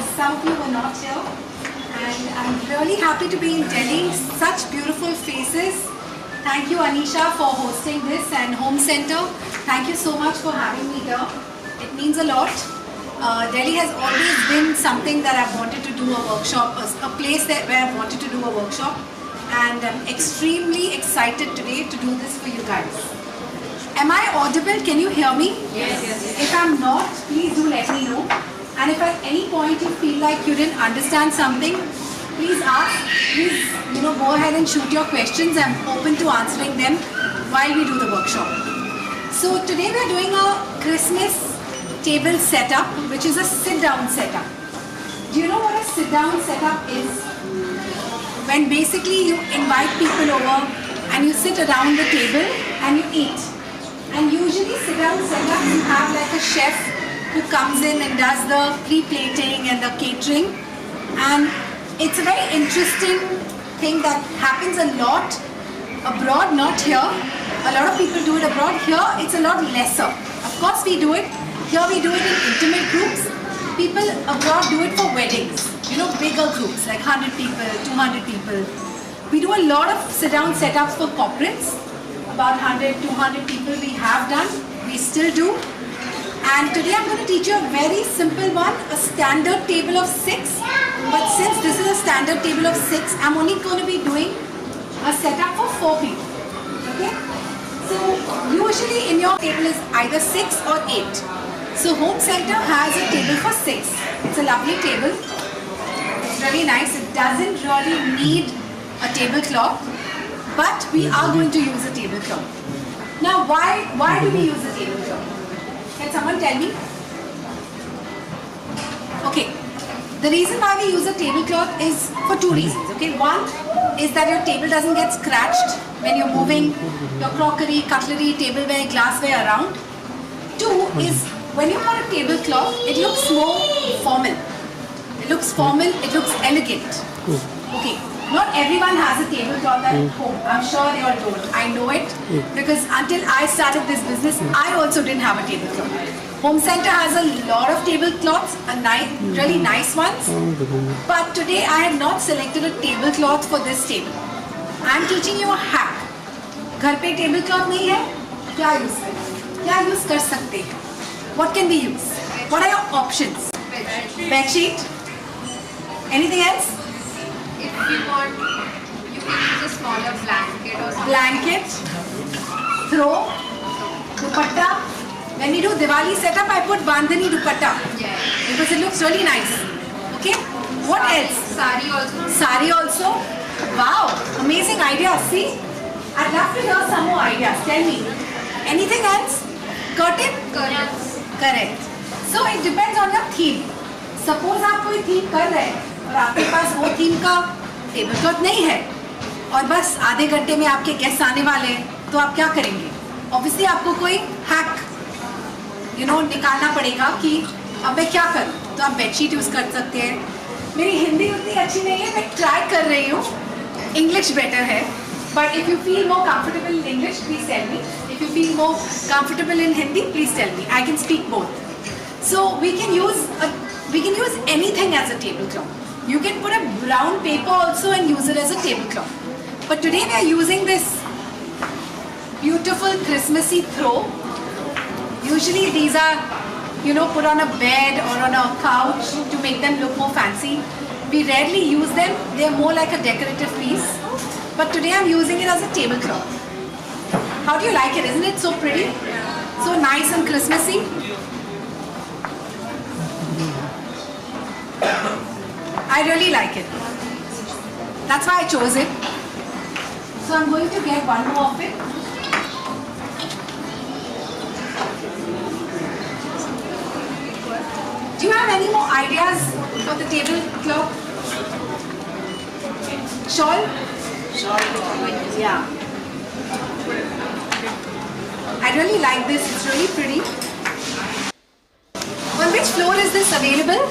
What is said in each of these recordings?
because some of you were not here. And I'm really happy to be in Delhi. Such beautiful faces. Thank you, Anisha, for hosting this, and Homecentre. Thank you so much for having me here. It means a lot. Delhi has always been something that I've wanted to do a workshop, a place where I've wanted to do a workshop. And I'm extremely excited today to do this for you guys. Am I audible? Can you hear me? Yes. If I'm not, please do let me know. And if at any point you feel like you didn't understand something, please ask. Please, go ahead and shoot your questions. I'm open to answering them while we do the workshop. So today we're doing a Christmas table setup, which is a sit-down setup. Do you know what a sit-down setup is? When basically you invite people over and you sit around the table and you eat. And usually sit-down setup, you have like a chef who comes in and does the pre-plating and the catering. And it's a very interesting thing that happens a lot abroad, not here. A lot of people do it abroad. Here, it's a lot lesser. Of course, we do it. Here, we do it in intimate groups. People abroad do it for weddings. Bigger groups, like 100 people, 200 people. We do a lot of sit-down setups for corporates. About 100, 200 people we have done. We still do. And today I'm going to teach you a very simple one, a standard table of 6. But since this is a standard table of 6, I'm only going to be doing a setup for 4 people. Okay? So usually in your table is either 6 or 8. So Homecentre has a table for 6. It's a lovely table. It's really nice. It doesn't really need a tablecloth, but we are going to use a tablecloth. Now why do we use a tablecloth? Can someone tell me? Okay, the reason why we use a tablecloth is for 2 reasons. Okay, one is that your table doesn't get scratched when you're moving your crockery, cutlery, tableware, glassware around. 2 is when you put a tablecloth, it looks more formal. It looks formal, it looks elegant. Okay. Not everyone has a tablecloth at home. I'm sure they all don't. I know it because until I started this business, I also didn't have a tablecloth. Homecentre has a lot of tablecloths, really nice ones. But today I have not selected a tablecloth for this table. I'm teaching you a hack. घर पे tablecloth नहीं है, क्या use करें? क्या use कर सकते हैं? What can we use? What are your options? Bedsheet. Anything else? If you want, you can use a smaller blanket or something. Blanket, throw, dupatta. When we do Diwali setup, I put bandhani dupatta because it looks really nice. Okay. What else? Sari also. Sari also. Wow, amazing idea. See, I'd love to hear some more ideas. Tell me. Anything else? Curtain? Curtains. Correct. So it depends on your theme. Suppose आप कोई theme कर रहे हैं और आपके पास वो theme का table cloth नहीं है और बस आधे घंटे में आपके गेस्ट आने वाले हैं, तो आप क्या करेंगे? ऑब्वियसली आपको कोई हैक निकालना पड़ेगा कि अब मैं क्या करूं। तो आप बेडशीट यूज कर सकते हैं। मेरी हिंदी उतनी अच्छी नहीं है, मैं ट्राई कर रही हूँ। इंग्लिश बेटर है, but if you feel more comfortable in English please tell me. If you feel more comfortable in Hindi please tell me. I can speak both. So we can use anything as a tablecloth. You can put a brown paper also and use it as a tablecloth. But today we are using this beautiful Christmassy throw. Usually these are, put on a bed or on a couch to make them look more fancy. We rarely use them. They are more like a decorative piece. But today I'm using it as a tablecloth. How do you like it? Isn't it so pretty? So nice and Christmassy. I really like it. That's why I chose it. So I'm going to get one more of it. Do you have any more ideas for the tablecloth? Shawl? Yeah. I really like this. It's really pretty. On which floor is this available?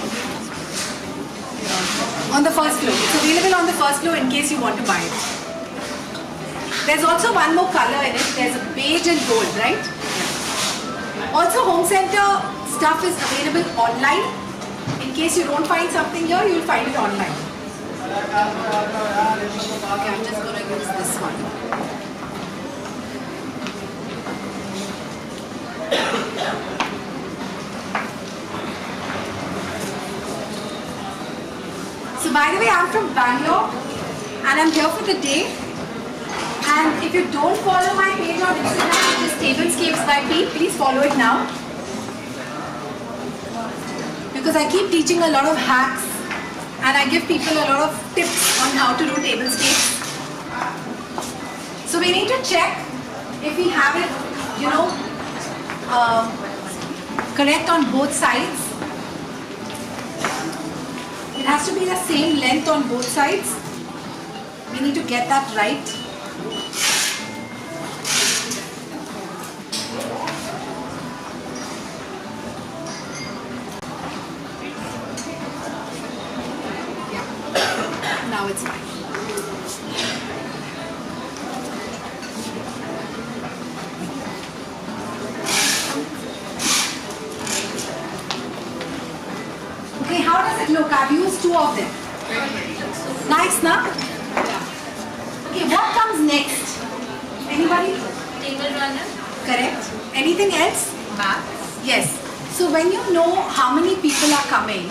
On the first floor. It's available on the first floor in case you want to buy it. There's also one more color in it. There's a beige and gold, right? Also, Homecentre stuff is available online. In In case you don't find something here, you'll find it online. Okay, I'm just going to use this one. So by the way, I'm from Bangalore and I'm here for the day. And if you don't follow my page on Instagram, which is Tablescapes by P, please follow it now. Because I keep teaching a lot of hacks and I give people a lot of tips on how to do tablescapes. So we need to check if we have it, correct on both sides. It has to be the same length on both sides. We need to get that right. Now it's fine. Okay, how does it look? I've used 2 of them. Nice, na? Okay, what comes next? Anybody? Table runner. Correct. Anything else? Maps. Yes. So when you know how many people are coming,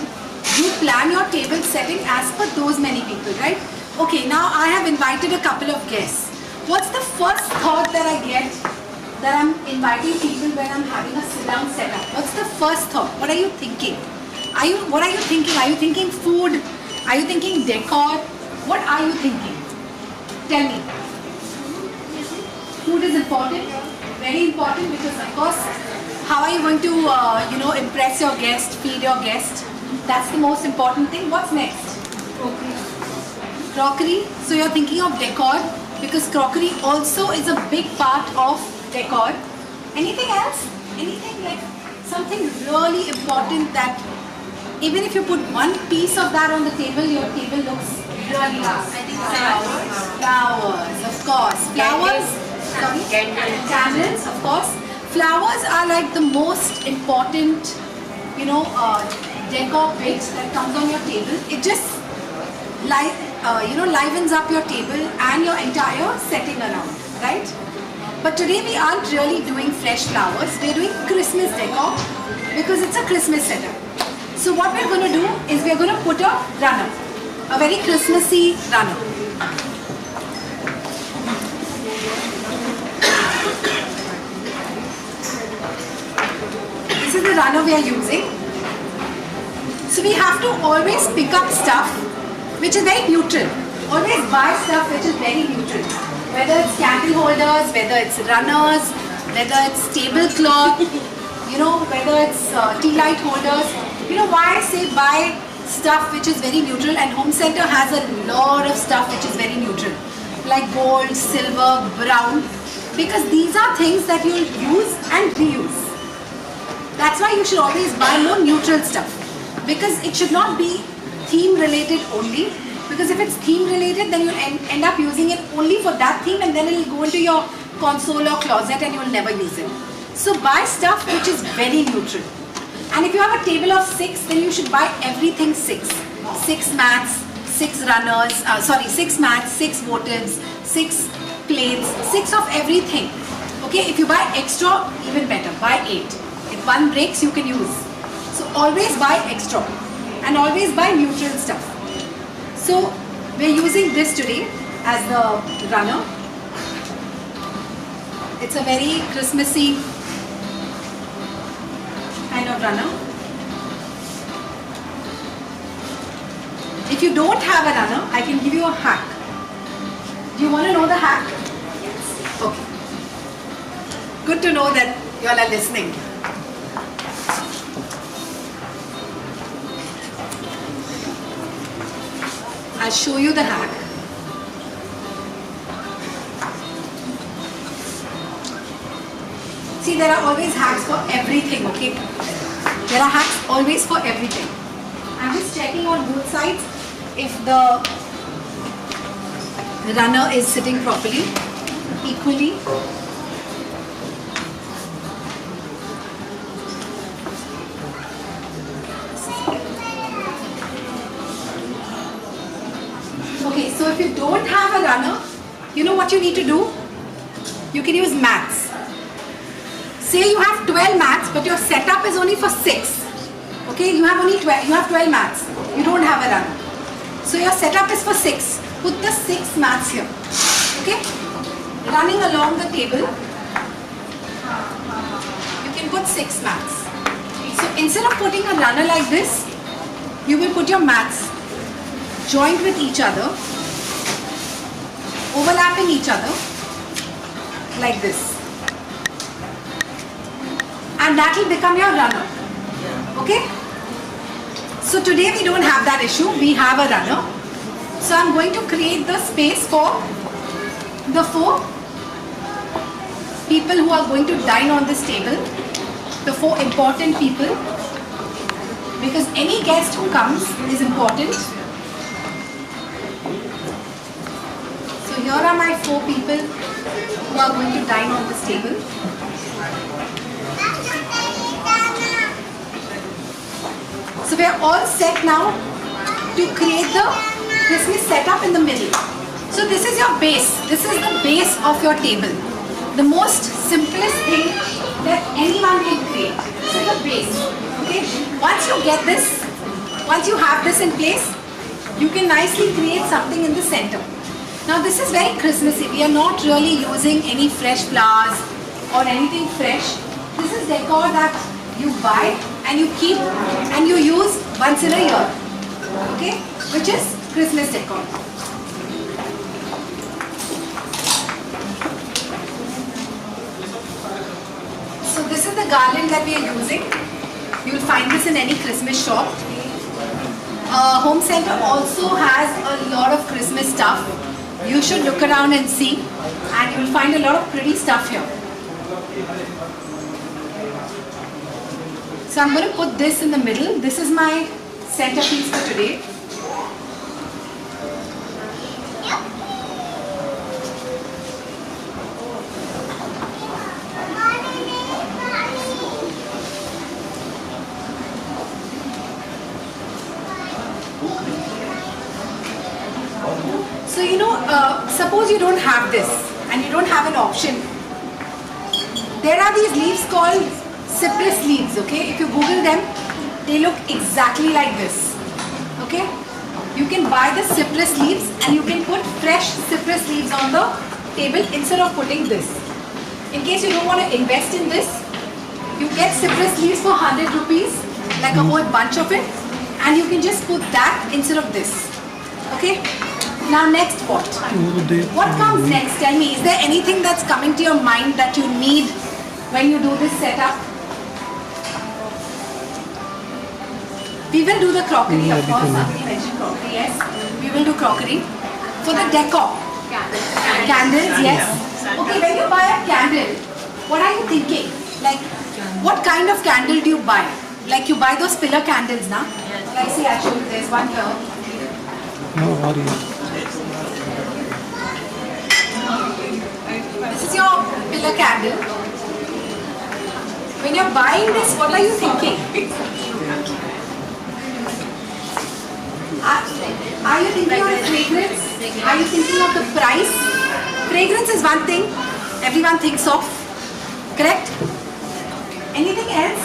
you plan your table setting as per those many people, right? Okay, now I have invited a couple of guests. What's the first thought that I get that I'm inviting people when I'm having a sit-down setup? What's the first thought? What are you thinking? What are you thinking? Are you thinking food? Are you thinking decor? What are you thinking? Tell me. Food is important, very important, because of course, how are you going to, impress your guest, feed your guest? That's the most important thing. What's next? Crockery. So you're thinking of decor, because crockery also is a big part of decor. Anything else? Anything like something really important that even if you put one piece of that on the table, your table looks really nice. I think flowers. Flowers, of course. Flowers. Sorry? Candles, of course. Flowers are like the most important, decor bit that comes on your table. It just livens up your table and your entire setting around, right? But today we aren't really doing fresh flowers. We're doing Christmas decor because it's a Christmas setup. So what we're going to do is we're going to put a runner, a very Christmassy runner. This is the runner we are using. So we have to always pick up stuff which is very neutral. Always buy stuff which is very neutral. Whether it's candle holders, whether it's runners, whether it's tablecloth, whether it's tea light holders. You know why I say buy stuff which is very neutral, and Homecentre has a lot of stuff which is very neutral. Like gold, silver, brown. Because these are things that you'll use and reuse. That's why you should always buy more neutral stuff. Because it should not be theme related only. Because if it's theme related, then you'll end up using it only for that theme, and then it'll go into your console or closet and you'll never use it. So buy stuff which is very neutral. And if you have a table of 6, then you should buy everything 6. 6 mats, 6 runners, 6 mats, 6 votives, 6 plates, 6 of everything. Okay, if you buy extra, even better, buy 8. If one breaks, you can use. So always buy extra and always buy neutral stuff. So we're using this today as the runner. It's a very Christmassy kind of runner. If you don't have a runner, I can give you a hack. Do you want to know the hack? Yes. Okay. Good to know that you all are listening. I'll show you the hack. See, there are always hacks for everything, okay? There are hacks always for everything. I'm just checking on both sides if the runner is sitting properly, equally. So if you don't have a runner, you know what you need to do? You can use mats. Say you have 12 mats, but your setup is only for 6. Okay, you have only 12. You have 12 mats. You don't have a runner. So your setup is for 6. Put the 6 mats here. Okay, running along the table. You can put 6 mats. So instead of putting a runner like this, you will put your mats joined with each other, overlapping each other like this, and that will become your runner. Okay, so today we don't have that issue, we have a runner. So I'm going to create the space for the 4 people who are going to dine on this table, the 4 important people, because any guest who comes is important. So here are my 4 people who are going to dine on this table. So we are all set now to create the Christmas setup in the middle. So this is your base. This is the base of your table. The most simplest thing that anyone can create. This is the base. Okay. Once you get this, once you have this in place, you can nicely create something in the center. Now this is very Christmassy. We are not really using any fresh flowers or anything fresh. This is decor that you buy and you keep and you use once in a year. Okay, which is Christmas decor. So this is the garland that we are using. You will find this in any Christmas shop. Homecentre also has a lot of Christmas stuff. You should look around and see, and you will find a lot of pretty stuff here. So I'm going to put this in the middle. This is my centerpiece for today. So suppose you don't have this and you don't have an option. There are these leaves called cypress leaves, okay? If you Google them, they look exactly like this, okay? You can buy the cypress leaves and you can put fresh cypress leaves on the table instead of putting this. In case you don't want to invest in this, you get cypress leaves for 100 rupees, like a whole bunch of it, and you can just put that instead of this, okay? Now next what? What comes next? Tell me, is there anything that's coming to your mind that you need when you do this setup? We will do the crockery, of course. Somebody mentioned crockery, yes. We will do crockery. For the decor. Candles, yes. Okay, when you buy a candle, what are you thinking? Like, what kind of candle do you buy? Like you buy those pillar candles, now? Like, see, I'll show you. There's one here. This is your pillar candle. When you're buying this, what are you thinking? Are you thinking of the fragrance? Are you thinking of the price? Fragrance is one thing everyone thinks of, correct? Anything else?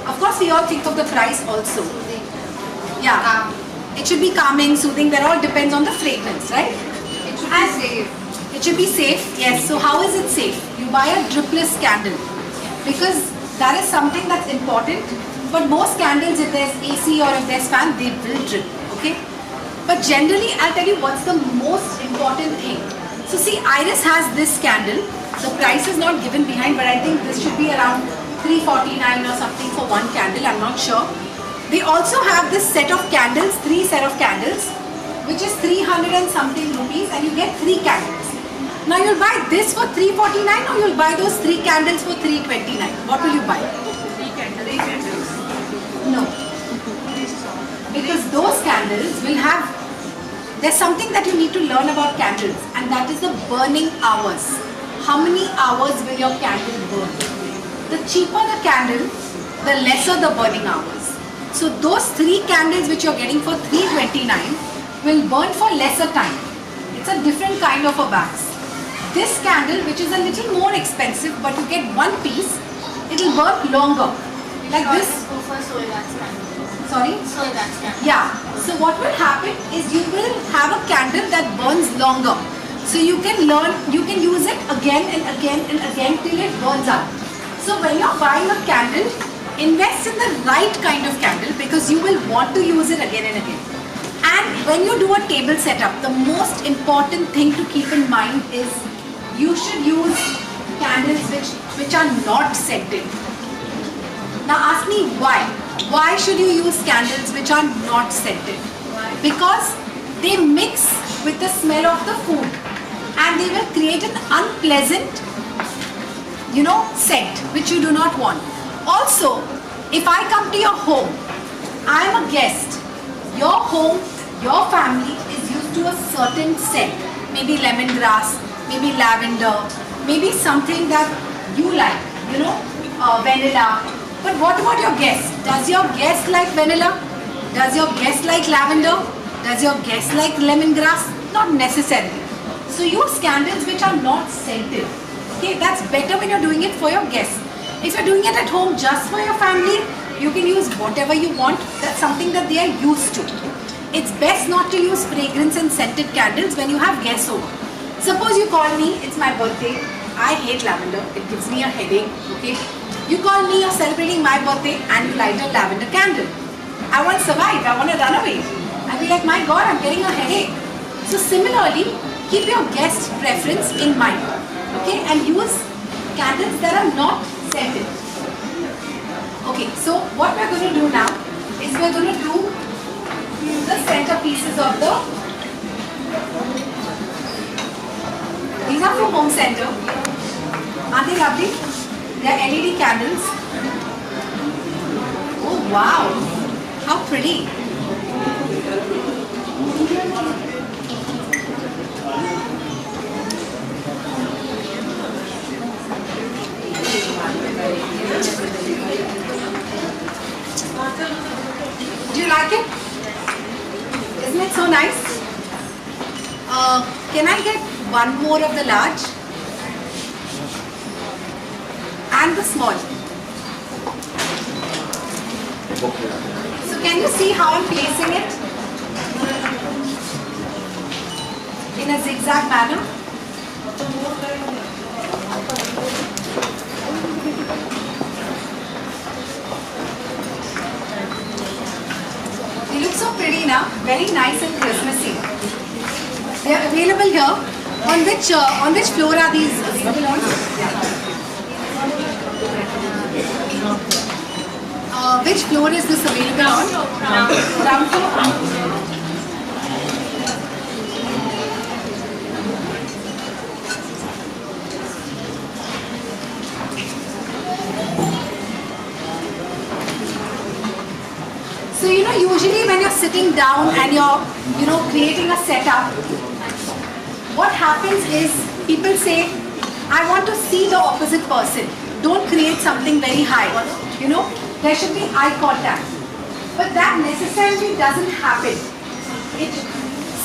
Of course, we all think of the price also. Yeah, it should be calming, soothing. That all depends on the fragrance, right? It should be safe. It should be safe, yes. So how is it safe? You buy a dripless candle because that is something that's important. But most candles, if there's AC or if there's fan, they will drip, okay? But generally, I'll tell you what's the most important thing. So see, Iris has this candle. The price is not given behind, but I think this should be around 349 or something for one candle, I'm not sure. They also have this set of candles, 3 set of candles, which is 300 and something rupees, and you get 3 candles. Now you'll buy this for 349 or you'll buy those 3 candles for 329. What will you buy? 3 candles. No. Because those candles will have, there's something that you need to learn about candles, and that is the burning hours. How many hours will your candle burn? The cheaper the candle, the lesser the burning hours. So those 3 candles which you're getting for 329 will burn for lesser time. It's a different kind of a wax. This candle, which is a little more expensive, but you get one piece, it will burn longer. Like this. Go for soy wax candle. Sorry? Soy wax candle. Yeah. So what will happen is you will have a candle that burns longer. So you can use it again and again and again till it burns out. So when you're buying a candle, invest in the right kind of candle because you will want to use it again and again. And when you do a table setup, the most important thing to keep in mind is you should use candles which are not scented. Now ask me why. Why should you use candles which are not scented? Because they mix with the smell of the food and they will create an unpleasant, scent which you do not want. Also, if I come to your home, I am a guest. Your home, your family is used to a certain scent. Maybe lemongrass, maybe lavender, maybe something that you like, vanilla. But what about your guest? Does your guest like vanilla? Does your guest like lavender? Does your guest like lemongrass? Not necessarily. So use candles which are not scented. Okay, that's better when you're doing it for your guests. If you're doing it at home just for your family, you can use whatever you want. That's something that they are used to. It's best not to use fragrance and scented candles when you have guests over. Suppose you call me, it's my birthday. I hate lavender. It gives me a headache. Okay. You call me, you're celebrating my birthday and you light a lavender candle. I want to survive, I want to run away. I'll be like, my God, I'm getting a headache. So similarly, keep your guest preference in mind. Okay, and use candles that are not scented. Okay, so what we're going to do now is we're going to do the center pieces of the. These are from Homecentre. Aren't they lovely? They are LED candles. Oh wow! How pretty! Do you like it? Isn't it so nice? Can I get one more of the large? And the small. So can you see how I'm placing it? In a zigzag manner. They look so pretty now, very nice and Christmassy. They are available here. On which floor are these available on? Which floor is this available on? Ground floor. So usually when you're sitting down and you're creating a setup, what happens is people say, I want to see the opposite person. Don't create something very high. There should be eye contact. But that necessarily doesn't happen.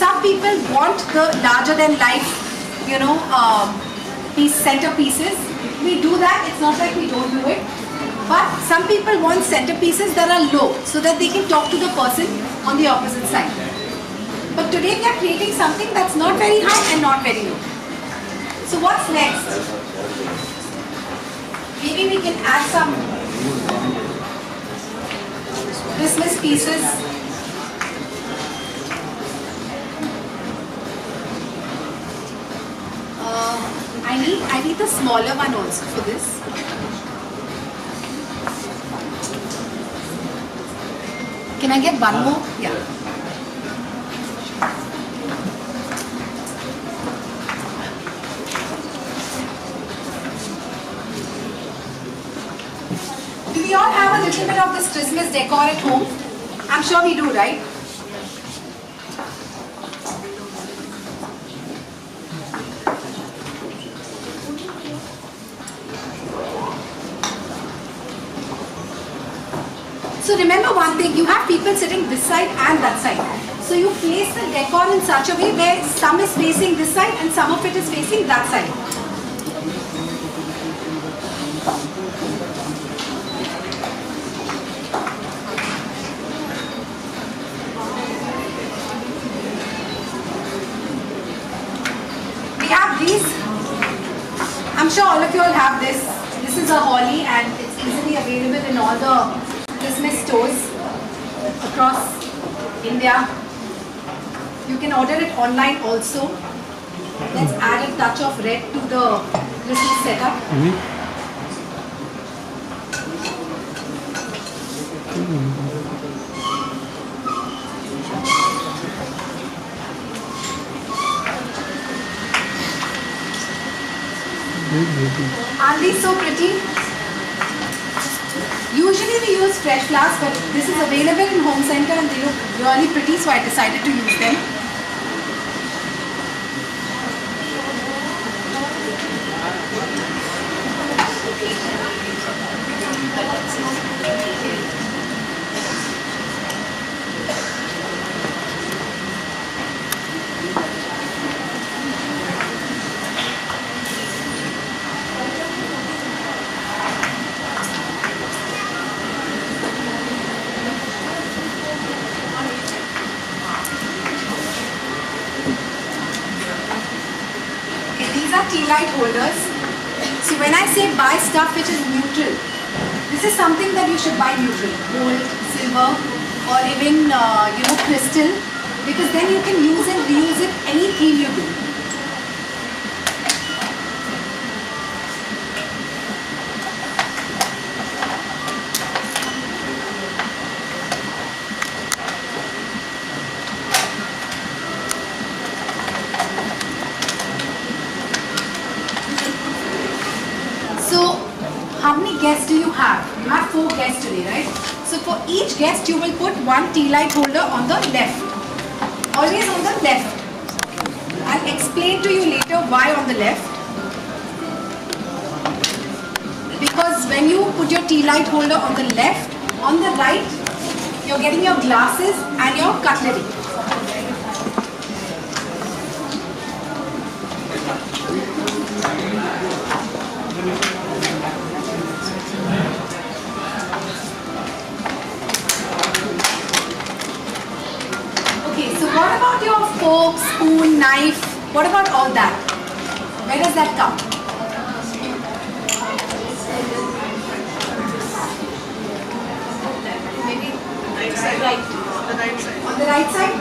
Some people want the larger than life, these centerpieces. We do that. It's not like we don't do it. But some people want centerpieces that are low so that they can talk to the person on the opposite side. But today we are creating something that's not very high and not very low. So what's next? Maybe we can add some Christmas pieces. I need the smaller one also for this. Can I get one more? Yeah. Do we all have a little bit of this Christmas decor at home? I'm sure we do, right? So remember one thing, you have people sitting this side and that side. So you place the decor in such a way where some is facing this side and some of it is facing that side. We have these. I'm sure all of you all have this. This is a holly and it's easily available in all the Christmas stores across India. You can order it online also. Let's add a touch of red to the Christmas setup. Aren't these so pretty? Usually we use fresh flowers, but this is available in Homecentre and they look really pretty, so I decided to use them. Tea light holders. So when I say buy stuff which is neutral, this is something that you should buy neutral, gold, silver, or even crystal, because then you can use and reuse it any theme you do. So, how many guests do you have? You have 4 guests today, right? So for each guest, you will put one tea light holder on the left. Always on the left. I'll explain to you later why on the left. Because when you put your tea light holder on the left, on the right, you're getting your glasses and your cutlery. What about your fork, spoon, knife? What about all that? Where does that come? Maybe right. On the right side. On the right side?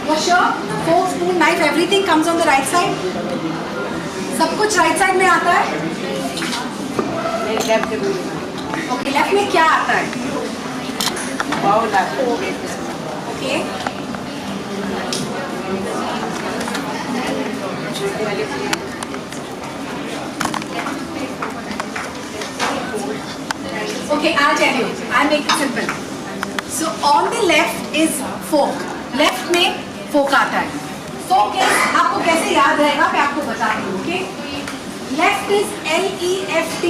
You're sure? Fork, spoon, knife, everything comes on the right side? सब कुछ right side में आता है? Okay, left में क्या आता है? Okay. Okay, I'll tell you. I'll make it simple. So on the left is fork. Left में fork आता है. Fork is आपको कैसे याद रहेगा मैं आपको बता दूँ. Okay? Left is LEFT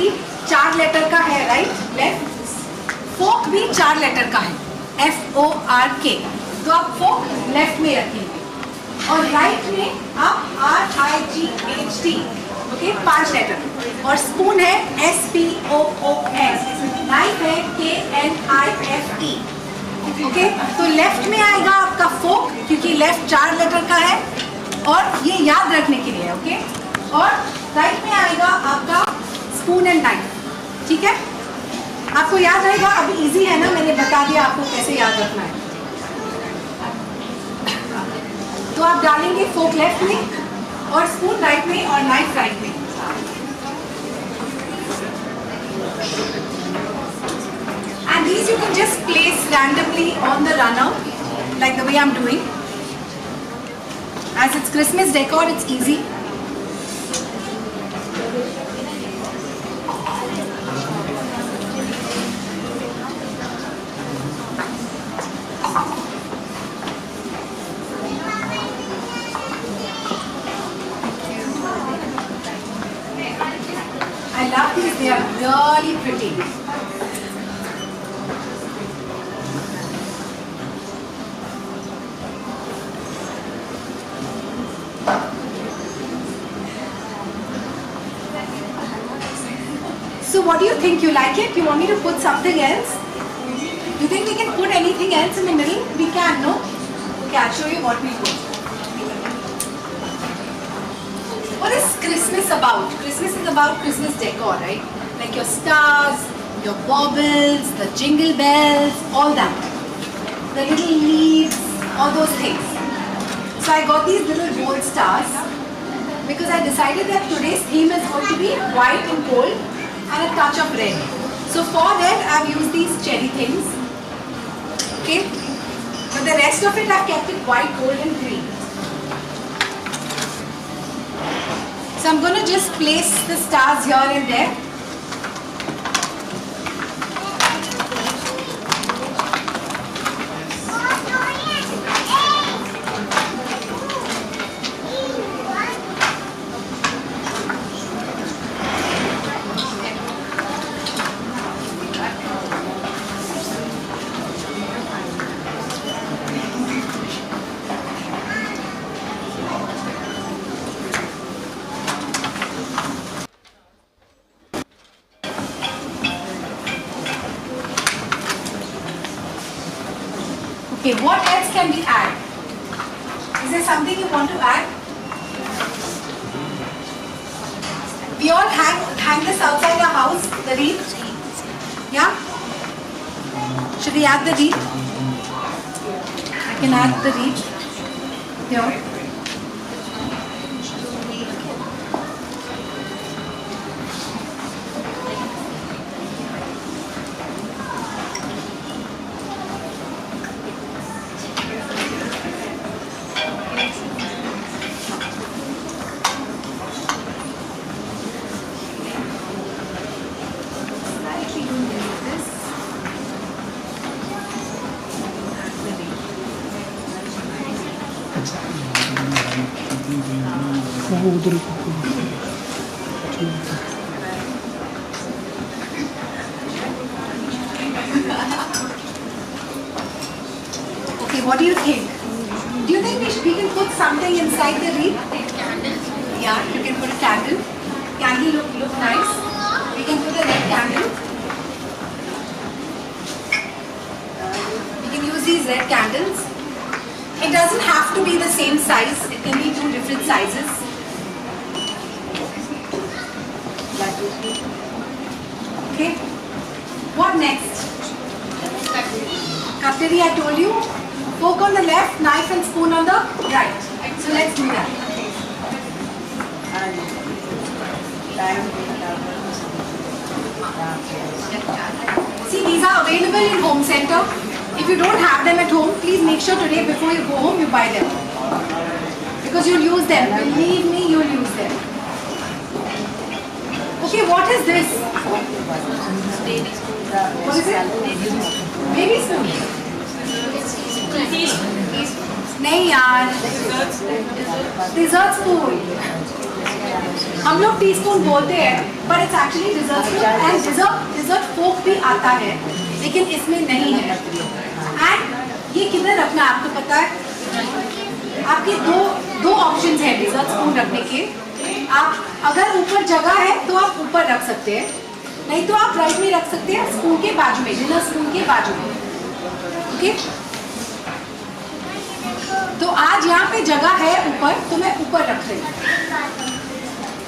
4 letter का है, right? Left. Fork भी 4 लेटर का है. FORK. तो आप fork left में रखेंगे. और राइट में आप RIGHT, ओके, 5 लेटर. और स्पून है SPOON. नाइफ है KNIFE. ओके, तो लेफ्ट में आएगा आपका फोक क्योंकि लेफ्ट 4 लेटर का है और ये याद रखने के लिए है. ओके, और राइट में आएगा आपका स्पून एंड नाइफ. ठीक है, आपको याद रहेगा. अभी इजी है ना, मैंने बता दिया आपको कैसे याद रखना है. तो आप डालेंगे फोक लेफ्ट में और स्पून राइट में और नाइफ राइट में. And these you can just place randomly on the runner like the way I'm doing. As it's Christmas decor, it's easy. I love these, they are really pretty. what do you think? You like it? You want me to put something else? You think we can put anything else in the middle? We can, no? Okay, I'll show you what we put. What is Christmas about? Christmas is about Christmas decor, right? Like your stars, your baubles, the jingle bells, all that. The little leaves, all those things. So I got these little gold stars because I decided that today's theme is going to be white and gold and a touch of red. So for that I've used these cherry things. Okay? But the rest of it I've kept it white, gold and green. So I'm going to just place the stars here and there. Okay, what else can we add? Is there something you want to add? We all hang this outside our house, the wreath. Yeah? Should we add the wreath? I can add the wreath here. Okay, what do you think? Do you think we can put something inside the wreath? Candles. Yeah, you can put a candle. Candle look nice. We can put a red candle. We can use these red candles. It doesn't have to be the same size. It can be two different sizes. Okay. What next? Cutlery, I told you. Fork on the left, knife and spoon on the right. So let's do that. See, these are available in Homecentre. If you don't have them at home, please make sure today before you go home you buy them. Because you'll use them. Believe me, you'll use them. Okay, what is this? What is it? Baby spoon. नहीं यार, dessert spoon. हम लोग teaspoon बोलते हैं, but it's actually dessert spoon and dessert fork भी आता है, लेकिन इसमें नहीं है. And ये किधर रखना आपको पता है? आपके दो ऑप्शंस हैं dessert spoon रखने के. आप अगर ऊपर जगह है तो आप ऊपर रख सकते हैं, नहीं तो आप राइट में रख सकते हैं स्पून के बाजू में, डिनर स्पून के बाजू में. ओके? तो आज यहाँ पे जगह है ऊपर, तो मैं ऊपर रख रही हूँ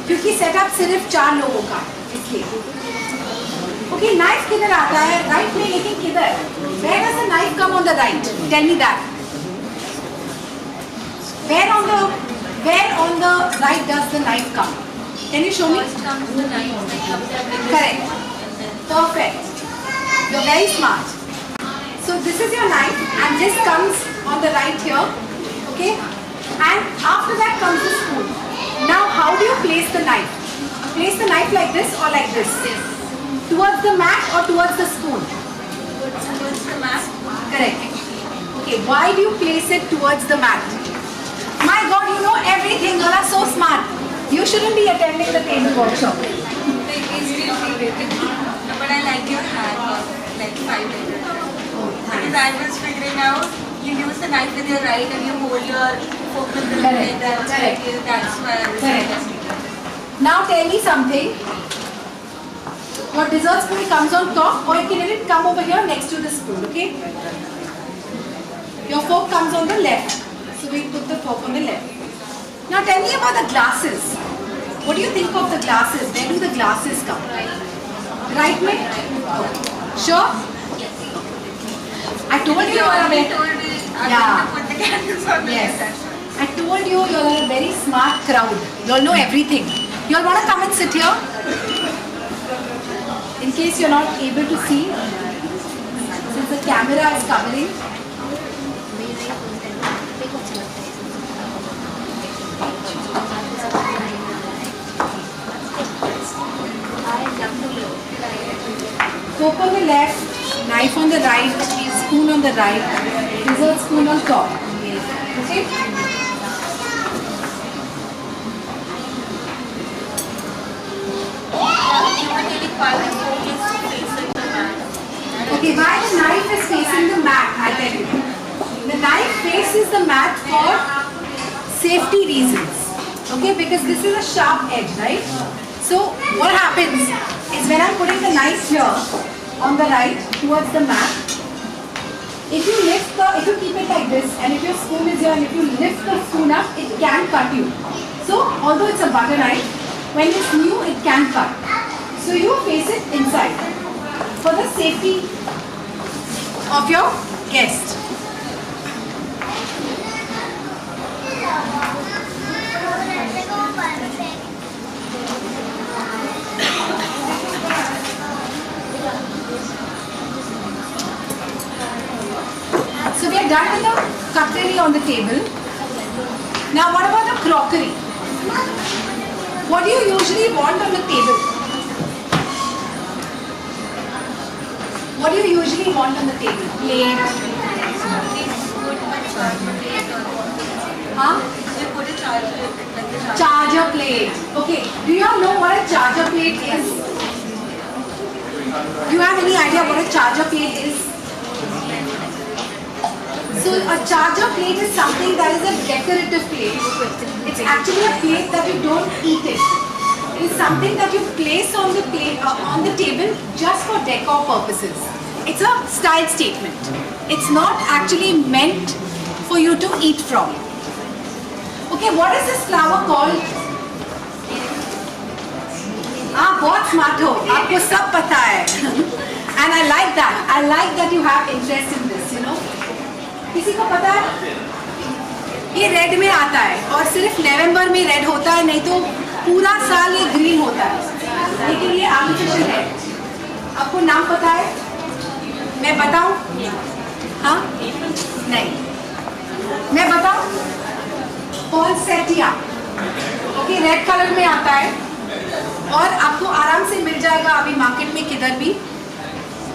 क्योंकि सेटअप सिर्फ 4 लोगों का, इसलिए. ओके, नाइफ किधर आता है? राइट में, लेकिन किधर? Where does the knife come on the right? Tell me that. Where on the right does the knife come? Can you show me? First comes the knife. Correct. Perfect. You're very smart. So this is your knife and this comes on the right here. Okay? And after that comes the spoon. Now how do you place the knife? Place the knife like this or like this? Towards the mat or towards the spoon? Towards the mat. Correct. Okay, why do you place it towards the mat? My God, you know everything. You are so smart. You shouldn't be attending the table workshop. But I like your hand, like 5 minutes. Because I was figuring out, you use the knife with your right and you hold your fork with the Correct. left. Correct. That's why I was Correct. Now tell me something. Your dessert spoon comes on top, or you can let it come over here next to the spoon, okay? Your fork comes on the left. So we put the fork on the left. Now tell me about the glasses. What do you think of the glasses? Where do the glasses come? Right way? Sure? I told you are a very... Yeah. Put the candles on the Yes. left. I told you you're a very smart crowd. You'll know everything. You'll want to come and sit here? In case you're not able to see, since the camera is covering. Fork on the left, knife on the right, spoon on the right, dessert spoon on top. Okay? Okay, why the knife is facing the mat, I tell you. The knife faces the mat for safety reasons. Okay, because this is a sharp edge, right? So what happens is when I'm putting the knife here on the right towards the mat, if you keep it like this, and if your spoon is here and if you lift the spoon up, it can cut you. So although it's a butter knife, when it's new, it can cut. So you face it inside for the safety of your guest. So we are done with the cutlery on the table. Now what about the crockery? What do you usually want on the table? What do you usually want on the table? Plate? Huh? Charger plate. Okay. Do you all know what a charger plate is? Do you have any idea what a charger plate is? So a charger plate is something that is a decorative plate. It's actually a plate that you don't eat it. It is something that you place on the plate on the table just for decor purposes. It's a style statement. It's not actually meant for you to eat from. Okay, what is this flower called? बहुत smart हो, आपको सब पता है. And I like that. I like that you have interest in this, you know. किसी को पता है? ये रेड में आता है और सिर्फ नवंबर में रेड होता है, नहीं तो पूरा साल ये ग्रीन होता है. लेकिन ये आर्टिफिशियल है. आपको नाम पता है? मैं बताऊं? हाँ? नहीं. मैं बताऊं? पॉइंसेटिया. ओके, रेड कलर में आता है और आपको आराम से मिल जाएगा अभी मार्केट में किधर भी.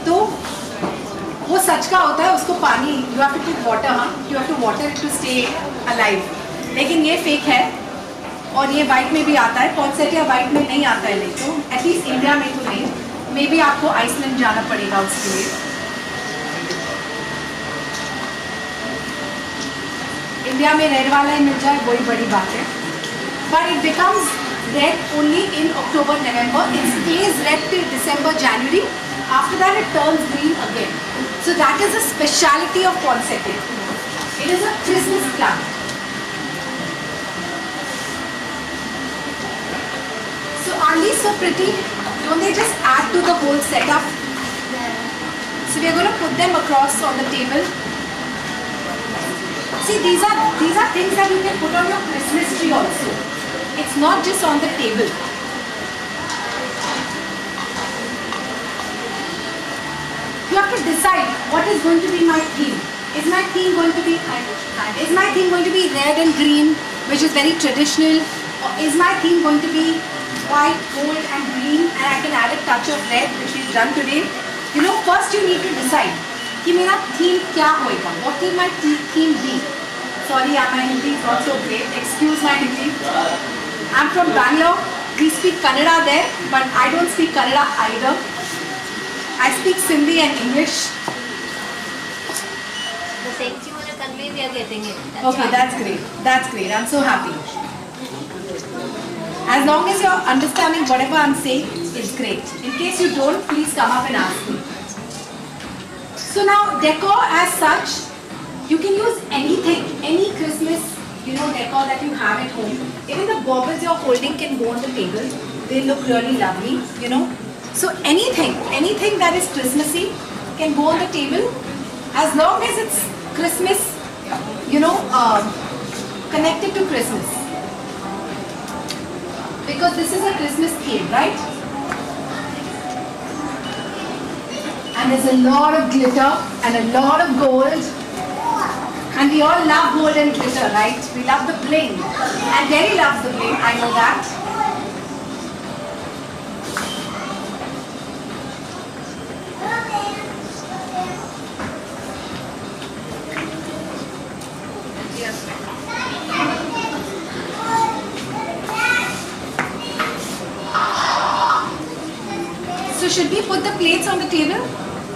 तो वो सच का होता है, उसको पानी you have to put water, हाँ, you have to water it to stay alive. लेकिन ये फेक है और ये वाइट में भी आता है. पॉइंसेटिया वाइट में नहीं आता है, नहीं तो एटलीस्ट इंडिया में तो नहीं. मे बी आपको आइसलैंड जाना पड़ेगा उसके लिए. इंडिया में रेड वाला ही मिल जाए वही बड़ी बात है. But it becomes red only in October November. It stage red till December January. After that it turns green again. So that is the speciality of poinsettia. It is a Christmas plant. So aren't these so pretty? Don't they just add to the whole setup? So we are going to put them across on the table. See, these are things that you can put on your Christmas tree also. It's not just on the table. You have to decide what is going to be my theme. Is my theme going to be red and green, which is very traditional, or is my theme going to be white, gold and green, and I can add a touch of red, which we've done today? You know, first you need to decide कि मेरा theme क्या होएगा. What will my theme be? Sorry, my Hindi is not so great. Excuse my Hindi. I'm from Bangalore. We speak Kannada there, but I don't speak Kannada either. I speak Sindhi and English. The same thing on a convey we are getting it. Okay, that's great. That's great. I'm so happy. As long as you're understanding whatever I'm saying, it's great. In case you don't, please come up and ask me. So now decor as such, you can use anything, any Christmas, decor that you have at home. Even the baubles you're holding can go on the table. They look really lovely, So anything that is Christmassy can go on the table as long as it's Christmas, connected to Christmas. Because this is a Christmas theme, right? And there's a lot of glitter and a lot of gold. And we all love gold and glitter, right? We love the bling. And Derry loves the bling, I know that. So should we put the plates on the table?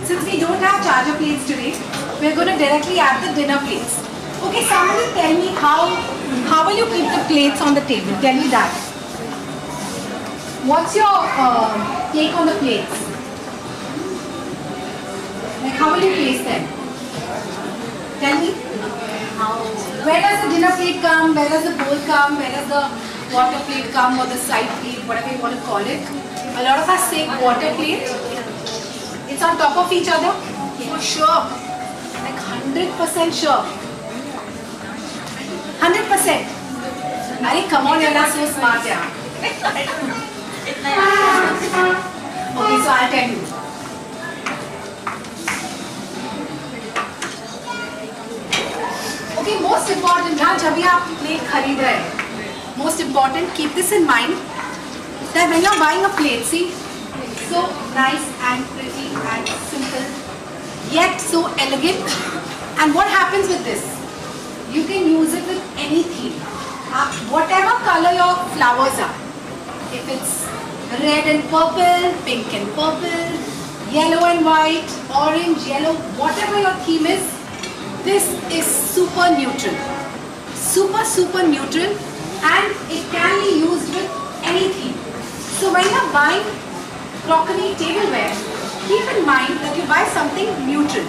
Since we don't have charger plates today, we're going to directly add the dinner plates. Okay, somebody tell me how will you keep the plates on the table? Tell me that. What's your take on the plates? Like how will you place them? Tell me. Where does the dinner plate come? Where does the bowl come? Where does the water plate come, or the side plate, whatever you want to call it? A lot of us say water plate. It's on top of each other? For sure. Like 100% sure. 100%. Ari, come on, you're not so smart, yeah. Okay, so I'll tell you. Okay, most important, जब भी आप plate खरीद रहे हैं, most important, keep this in mind that when you're buying a plate, see, so nice and pretty and simple, yet so elegant. And what happens with this? You can use it with any theme. Whatever color your flowers are. If it's red and purple, pink and purple, yellow and white, orange, yellow, whatever your theme is, this is super neutral. Super neutral, and it can be used with any theme. So when you're buying crockery tableware, keep in mind that you buy something neutral.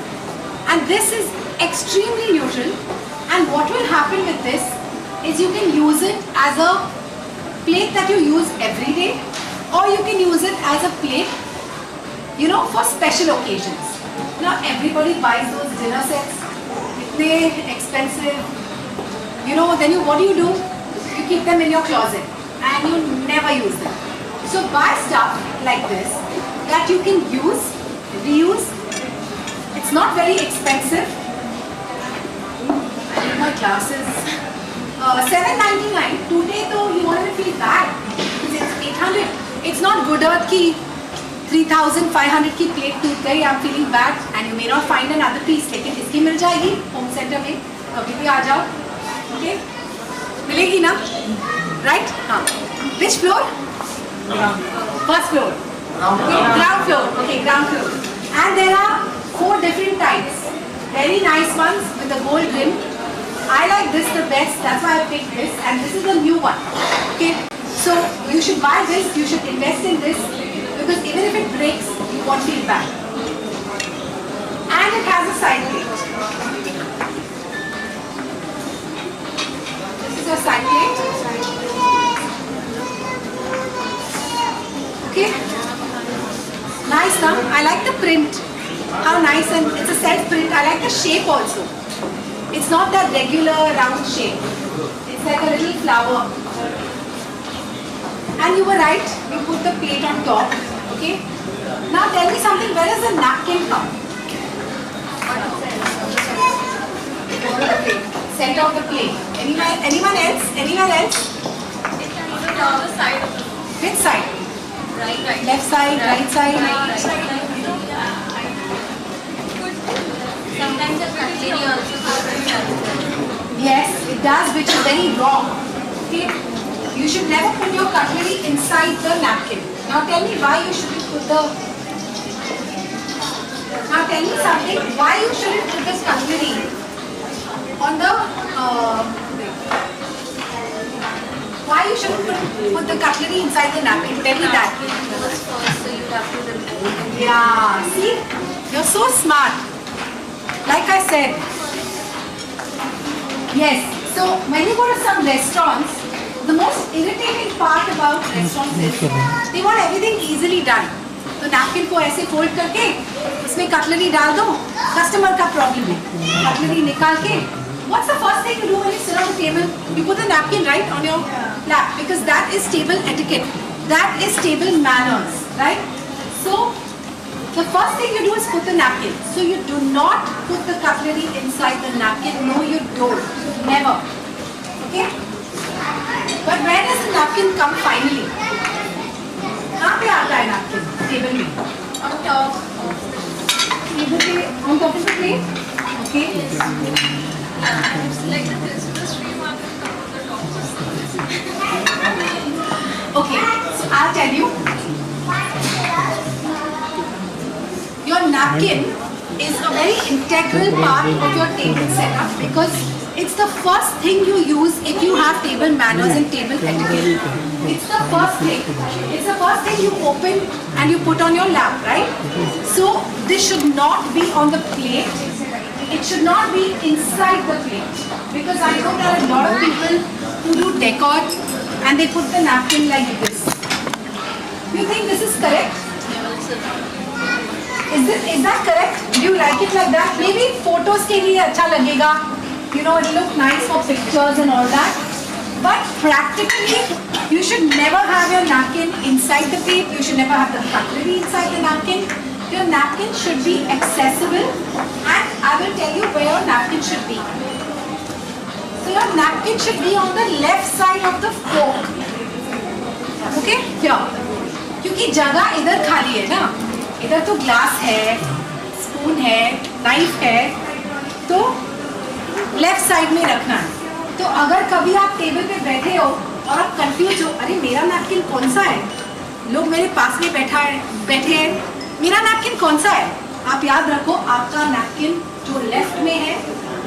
And this is extremely neutral. And what will happen with this is you can use it as a plate that you use every day, or you can use it as a plate, for special occasions. Now everybody buys those dinner sets. They're expensive. Then what do? You keep them in your closet and you never use them. So buy stuff like this that you can use, reuse. It's not very expensive. I need my glasses. $7.99. Today though, you won't even feel bad because it's 800. It's not good earth ki 3,500 की plate टूट गई. I'm feeling bad, and you may not find another piece. लेकिन इसकी मिल जाएगी Homecentre में. कभी भी आ जाओ. Okay? मिलेगी ना? Right? हाँ. Which floor? First floor. Ground floor. Okay, ground floor. And there are 4 different types. Very nice ones with a gold rim. I like this the best. That's why I picked this. And this is a new one. Okay. So you should buy this. You should invest in this, because even if it breaks, you won't feel bad. And it has a side plate. This is your side plate. Okay. Nice now. I like the print. How nice, and it's a self print. I like the shape also. It's not that regular round shape. It's like a little flower. And you were right. You put the plate on top. Okay. Now tell me something. Where does the napkin come? Okay. Center of the plate. Anyone else? Anyone else? It can also be on the side of the Which side? right. Left side, right side. Sometimes the cutlery also goes. Yes, it does, which is very wrong. Okay. You should never put your cutlery inside the napkin. Now tell me why you shouldn't put the... Now tell me something, why you shouldn't put this cutlery on the Why you should put the cutlery inside the napkin? Tell me that. First, so you have to remove. Yeah, see? You're so smart. Like I said. Yes, so when you go to some restaurants, the most irritating part about restaurants is they want everything easily done. तो napkin को ऐसे fold करके उसमें cutlery डाल दो, customer का problem है. Cutlery निकाल के what's the first thing you do when you sit on the table? You put the napkin right on your lap because that is table etiquette. That is table manners, right? So the first thing you do is put the napkin. So you do not put the cutlery inside the napkin. No, you don't. Never. Okay? But where does the napkin come finally? कहाँ पे आता है napkin? Table में. On top. Table पे on top of the plate. Okay. And it's like the Christmas tree one will come on the top of the Okay. So I'll tell you. Your napkin is a very integral part of your table setup because it's the first thing you use if you have table manners and table etiquette. It's the first thing. It's the first thing you open and you put on your lap, right? So this should not be on the plate. It should not be inside the plate because I know there are a lot of people who do decor and they put the napkin like this. You think this is correct? Is that correct? Do you like it like that? Maybe photos के लिए अच्छा लगेगा. You know, it'll look nice for pictures and all that. But practically, you should never have your napkin inside the plate. You should never have the cutlery inside the napkin. Your napkin should be accessible, and I will tell you where your napkin should be. So your napkin should be on the left side of the fork. Okay? Here. क्योंकि जगह इधर खाली है ना. इधर तो glass है, spoon है, नाइफ है, तो लेफ्ट साइड में रखना है. तो अगर कभी आप टेबल पे बैठे हो और आप कंफ्यूज हो, अरे मेरा नैपकिन कौन सा है, लोग मेरे पास में बैठे हैं, मेरा नैपकिन कौन सा है, आप याद रखो आपका नैपकिन जो लेफ्ट में है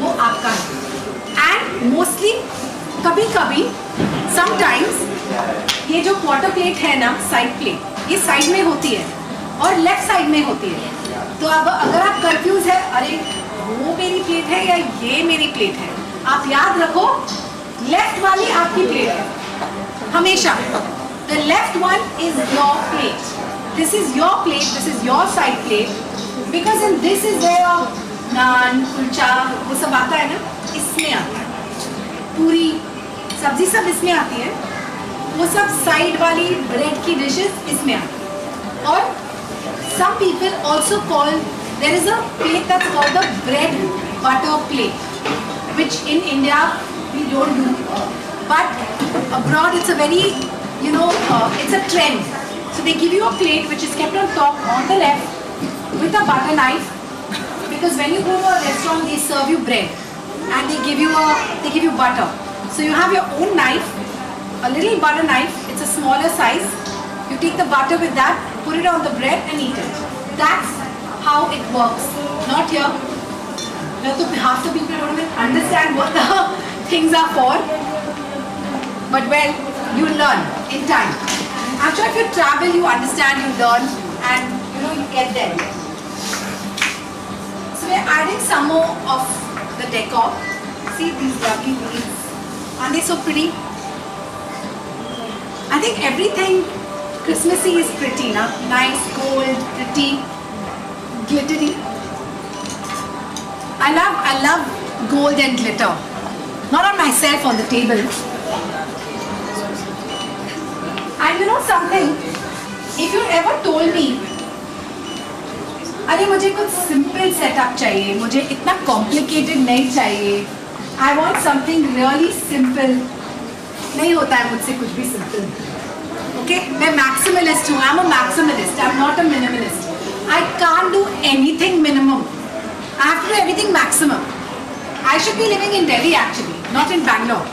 वो आपका है. एंड मोस्टली कभी कभी समटाइम्स ये जो क्वार्टर प्लेट है ना, साइड प्लेट, ये साइड में होती है और लेफ्ट साइड में होती है. तो अब अगर आप कंफ्यूज है, अरे वो मेरी प्लेट है या ये मेरी प्लेट है, आप याद रखो लेफ्ट वाली आपकी प्लेट है हमेशा. The left one is your plate. This is your plate, this is your side plate, because in this is where naan, kulcha, वो सब आता है ना, इसमें आता है. पूरी सब्जी सब इसमें आती है, वो सब साइड वाली ब्रेड की डिशेस इसमें आती है. और some people also call, there is a plate that's called the bread butter plate, which in India we don't do, but abroad it's a very, it's a trend. So they give you a plate which is kept on top on the left with a butter knife, because when you go to a restaurant they serve you bread and they give you butter. So you have your own knife, a little butter knife, it's a smaller size. You take the butter with that, put it on the bread and eat it. That's how it works. Not here. Half the people don't even understand what the things are for. But well, you learn in time. I'm sure if you travel, you understand, you learn, and you get there. So we're adding some more of the decor. See these lovely beads. Aren't they so pretty? I think everything Christmassy is pretty, na? Nice, gold, pretty, glittery. I love gold and glitter. Not on myself, on the table. And you know something? If you ever told me, अरे मुझे कुछ simple setup चाहिए, मुझे इतना complicated नहीं चाहिए. I want something really simple. नहीं होता है मुझसे कुछ भी simple. Okay, मैं maximalist हूँ. I'm a maximalist. I'm not a minimalist. I can't do anything minimum. I have to do everything maximum. I should be living in Delhi actually, not in Bangalore,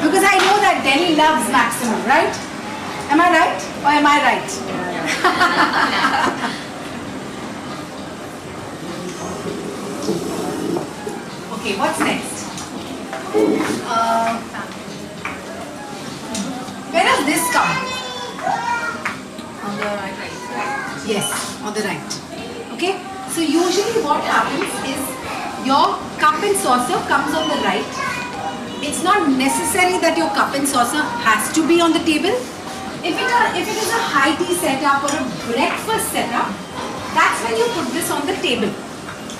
because I know that Delhi loves maximum, right? Am I right or am I right? Okay, what's next? does this come? On the right. Yes, on the right. Okay, so usually what happens is your cup and saucer comes on the right. It's not necessary that your cup and saucer has to be on the table. If it is a high tea setup or a breakfast setup, that's when you put this on the table.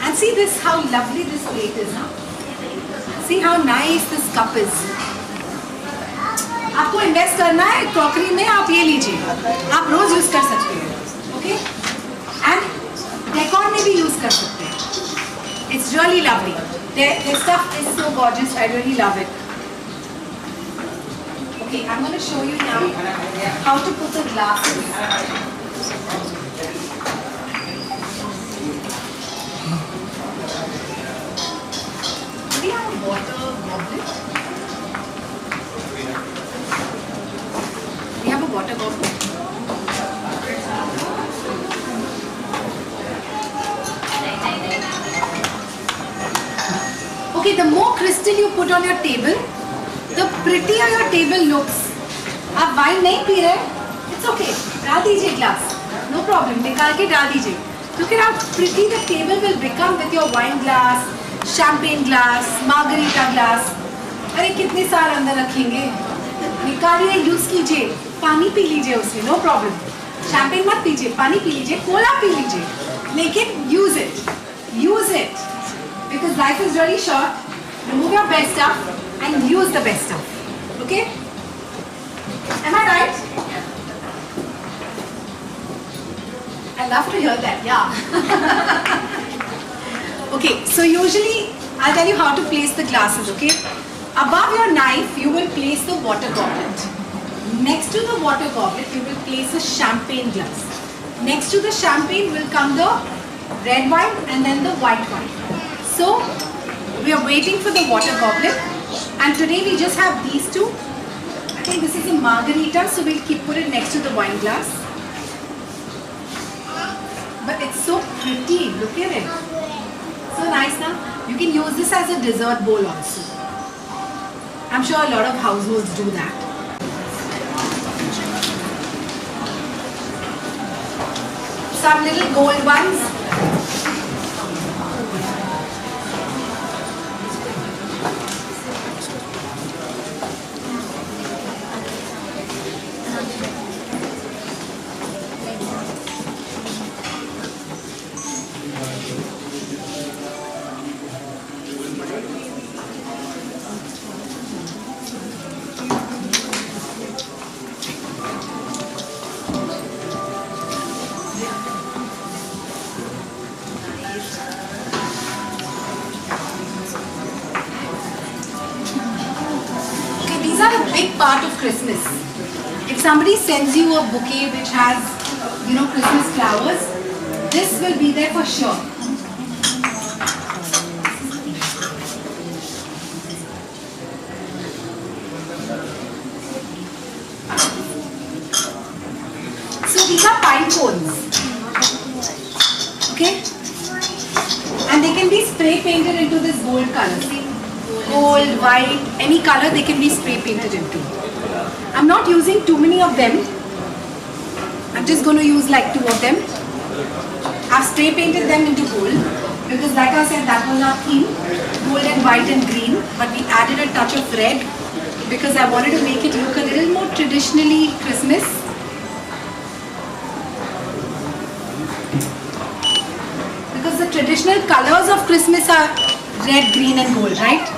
And see this, how lovely this plate is now. See how nice this cup is. आपको invest करना है crockery में, आप ये लीजिए, आप रोज use कर सकते हैं. ओके, एंड डेकोर में भी यूज कर सकते हैं. It's really lovely. The stuff is so gorgeous. I really love it. Okay, I'm going to show you now how to put the glasses. Do we have a water goblet? We have a water goblet. Okay, the more crystal you put on your table, the prettier your table looks. आप wine नहीं P रहे, it's okay. डाल दीजिए glass, no problem. निकाल के डाल दीजिए. Look at how pretty the table will become with your wine glass, champagne glass, margarita glass. अरे कितने साल अंदर रखेंगे? निकालिए, यूज कीजिए, पानी पी लीजिए उसमें, no problem. Champagne मत पीजिए, पानी पी लीजिए, कोला पी लीजिए, लेकिन use it. Because life is really short. Remove your best stuff and use the best stuff. Okay? Am I right? I love to hear that. Yeah. Okay. So usually I'll tell you how to place the glasses. Okay? Above your knife, you will place the water goblet. Next to the water goblet, you will place a champagne glass. Next to the champagne will come the red wine and then the white wine. So, we are waiting for the water goblet, and today we just have these two. I think this is a margarita, so we'll put it next to the wine glass. But it's so pretty, look at it. So nice now. You can use this as a dessert bowl also. I'm sure a lot of households do that. Some little gold ones. Part of Christmas. If somebody sends you a bouquet which has, Christmas flowers, this will be there for sure. So these are pine cones. Okay? And they can be spray painted into this gold color. See? Gold, white, any color they can be spray painted into. I'm not using too many of them. I'm just going to use like 2 of them. I've spray painted them into gold because like I said, that was our theme, gold and white and green, but we added a touch of red because I wanted to make it look a little more traditionally Christmas. Because the traditional colors of Christmas are red, green and gold, right?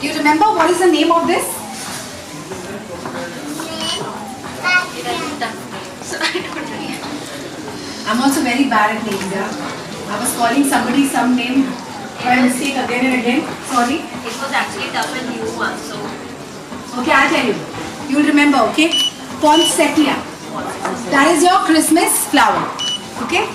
You remember what is the name of this? I'm also very bad at names. Yeah? I was calling somebody some name by mistake again and again. Sorry. It was actually tough and new one, so. Okay, I'll tell you. You'll remember, okay? Poinsettia. That is your Christmas flower. Okay?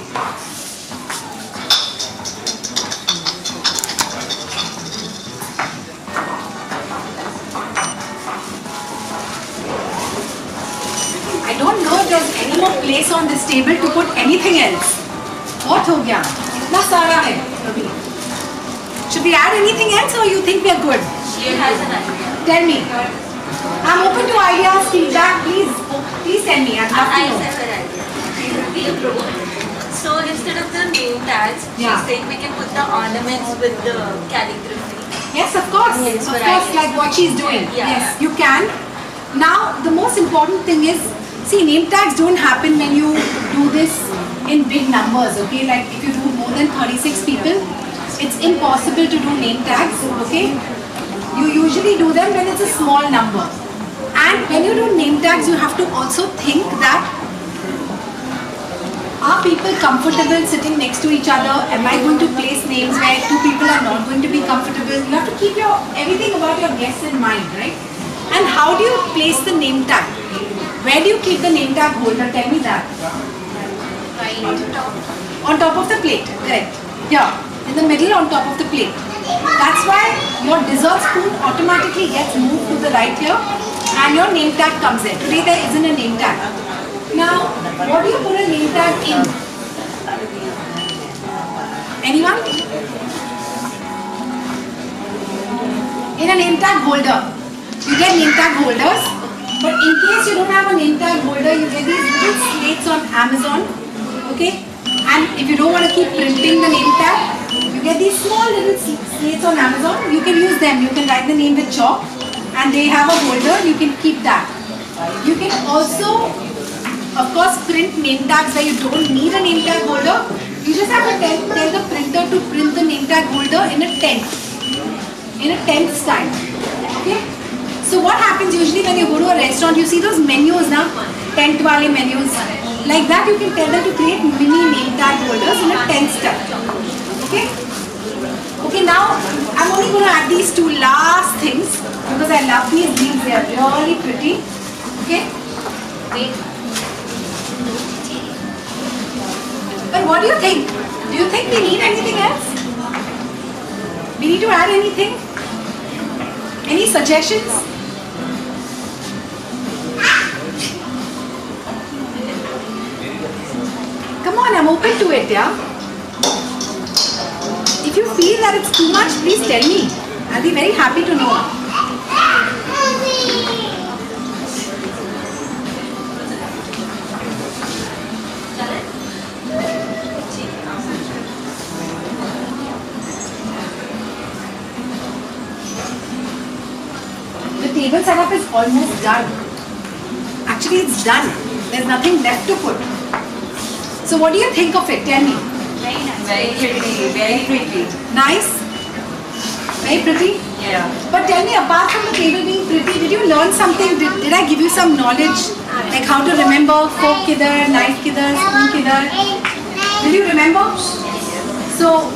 I don't know if there's any any more place on this table to put anything else. What हो गया? इतना सारा है अभी. Should we add anything else or you think we are good? She has an idea. Tell me. I'm open to ideas, feedback. Please tell me. I'd love to I know. said her idea. It will be a pro. So instead of the name tags, Yeah. she's saying we can put the ornaments with the calligraphy. Yes, of course. Yes, Of for course, ideas. like what she's doing. Yeah. Yes, you can. Now, the most important thing is, see, name tags don't happen when you do this in big numbers, okay? Like if you do more than 36 people, it's impossible to do name tags, okay? You usually do them when it's a small number. And when you do name tags, you have to also think that, are people comfortable sitting next to each other? Am I going to place names where two people are not going to be comfortable? You have to keep everything about your guests in mind, right? And how do you place the name tag? Where do you keep the name tag holder? Tell me that. Right on top. On top of the plate, correct. Here, in the middle on top of the plate. That's why your dessert spoon automatically gets moved to the right here and your name tag comes in. Today there isn't a name tag. Now, what do you put a name tag in? Anyone? In a name tag holder. You get name tag holders, but in case you don't have a name tag holder, you get these little slates on Amazon. Okay? And if you don't want to keep printing the name tag, you get these small little slates on Amazon. You can use them. You can write the name with chalk and they have a holder. You can keep that. You can also, of course, print name tags where you don't need a name tag holder. You just have to tell the printer to print the name tag holder in a tent. In a tent style. Okay? So what happens usually when you go to a restaurant, you see those menus now, tent wale menus. Like that you can tell them to create mini name tag holders in a tent style. Okay? Okay, now I'm only going to add these two last things because I love these leaves, they are really pretty. Okay? Wait. But what do you think? Do you think we need anything else? We need to add anything? Any suggestions? Come on, I'm open to it, yeah? If you feel that it's too much, please tell me. I'll be very happy to know. The table setup is almost done. Actually, it's done. There's nothing left to put. So what do you think of it? Tell me. Very nice. Very pretty, very pretty. Nice? Very pretty? Yeah. But tell me, apart from the table being pretty, did you learn something? Did I give you some knowledge? Like how to remember fork kidhar, knife kidhar, spoon kidhar? Did you remember? So